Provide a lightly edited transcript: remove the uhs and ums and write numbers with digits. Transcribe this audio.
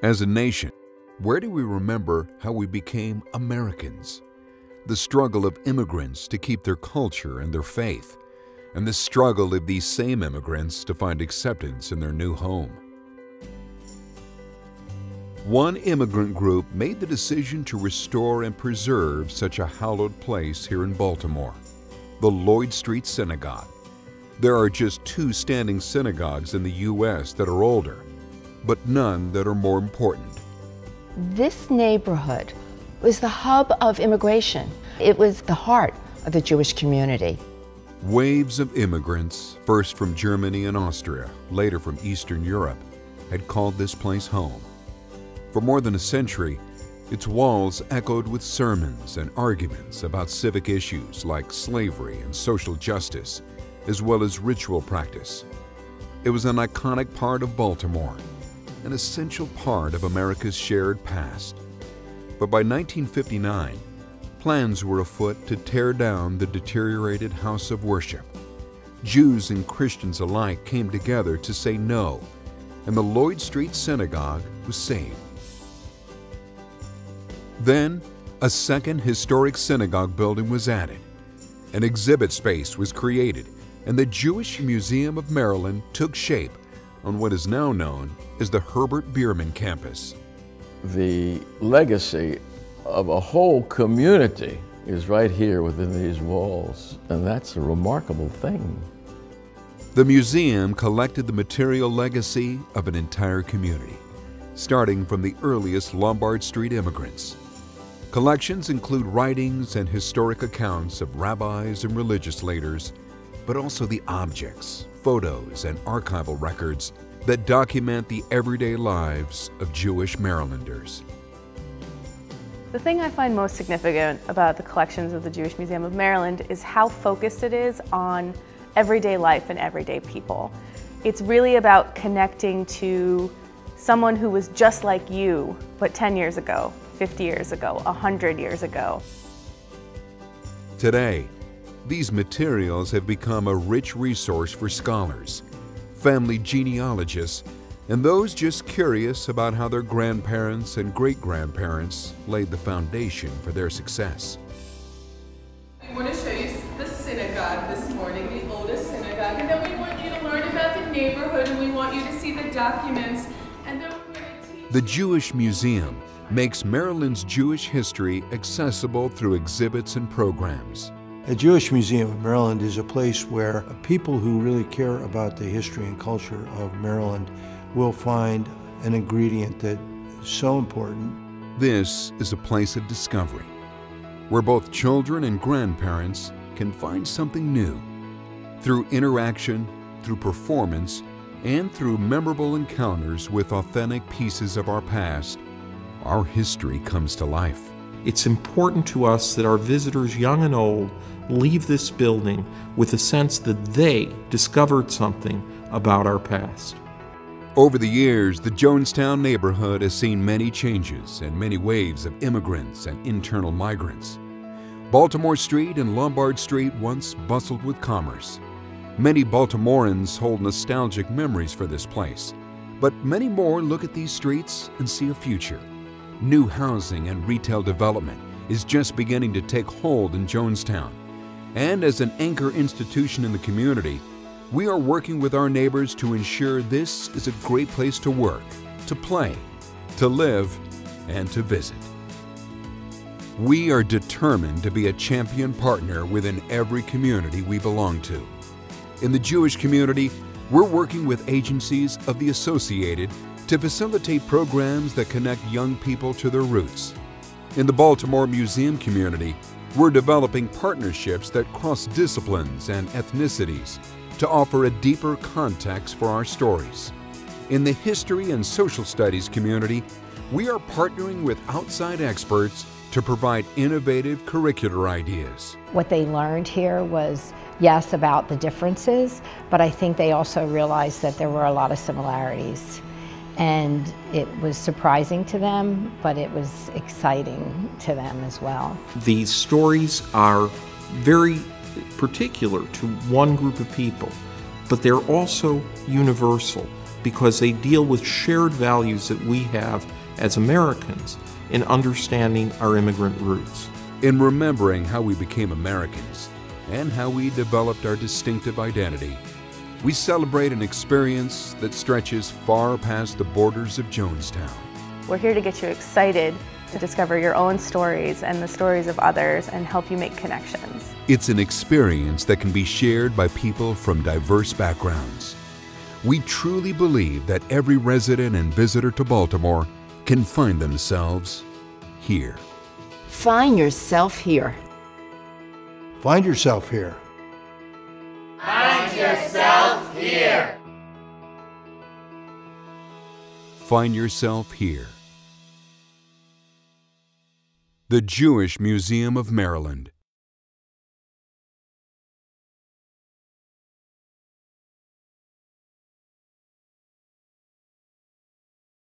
As a nation, where do we remember how we became Americans? The struggle of immigrants to keep their culture and their faith, and the struggle of these same immigrants to find acceptance in their new home. One immigrant group made the decision to restore and preserve such a hallowed place here in Baltimore, the Lloyd Street Synagogue. There are just 2 standing synagogues in the U.S. that are older, but none that are more important. This neighborhood was the hub of immigration. It was the heart of the Jewish community. Waves of immigrants, first from Germany and Austria, later from Eastern Europe, had called this place home. For more than a century, its walls echoed with sermons and arguments about civic issues like slavery and social justice, as well as ritual practice. It was an iconic part of Baltimore, an essential part of America's shared past. But by 1959, plans were afoot to tear down the deteriorated house of worship. Jews and Christians alike came together to say no, and the Lloyd Street Synagogue was saved. Then, a second historic synagogue building was added. An exhibit space was created, and the Jewish Museum of Maryland took shape on what is now known as the Herbert Bierman campus. The legacy of a whole community is right here within these walls, and that's a remarkable thing. The museum collected the material legacy of an entire community, starting from the earliest Lombard Street immigrants. Collections include writings and historic accounts of rabbis and religious leaders, but also the objects, photos, and archival records that document the everyday lives of Jewish Marylanders. The thing I find most significant about the collections of the Jewish Museum of Maryland is how focused it is on everyday life and everyday people. It's really about connecting to someone who was just like you, but 10 years ago, 50 years ago, 100 years ago. Today, these materials have become a rich resource for scholars, family genealogists, and those just curious about how their grandparents and great-grandparents laid the foundation for their success. We want to show you the synagogue this morning, the oldest synagogue, and then we want you to learn about the neighborhood, and we want you to see the documents, and then we're going to teach. The Jewish Museum makes Maryland's Jewish history accessible through exhibits and programs. The Jewish Museum of Maryland is a place where people who really care about the history and culture of Maryland will find an ingredient that is so important. This is a place of discovery, where both children and grandparents can find something new. Through interaction, through performance, and through memorable encounters with authentic pieces of our past, our history comes to life. It's important to us that our visitors, young and old, leave this building with a sense that they discovered something about our past. Over the years, the Jonestown neighborhood has seen many changes and many waves of immigrants and internal migrants. Baltimore Street and Lombard Street once bustled with commerce. Many Baltimoreans hold nostalgic memories for this place, but many more look at these streets and see a future. New housing and retail development is just beginning to take hold in Jonestown. And as an anchor institution in the community, we are working with our neighbors to ensure this is a great place to work, to play, to live, and to visit. We are determined to be a champion partner within every community we belong to. In the Jewish community, we're working with agencies of the Associated to facilitate programs that connect young people to their roots. In the Baltimore Museum community, we're developing partnerships that cross disciplines and ethnicities to offer a deeper context for our stories. In the History and Social Studies community, we are partnering with outside experts to provide innovative curricular ideas. What they learned here was, yes, about the differences, but I think they also realized that there were a lot of similarities. And it was surprising to them, but it was exciting to them as well. These stories are very particular to one group of people, but they're also universal because they deal with shared values that we have as Americans in understanding our immigrant roots. In remembering how we became Americans and how we developed our distinctive identity, we celebrate an experience that stretches far past the borders of Jonestown. We're here to get you excited to discover your own stories and the stories of others and help you make connections. It's an experience that can be shared by people from diverse backgrounds. We truly believe that every resident and visitor to Baltimore can find themselves here. Find yourself here. Find yourself here. Find yourself here. Find yourself here. The Jewish Museum of Maryland.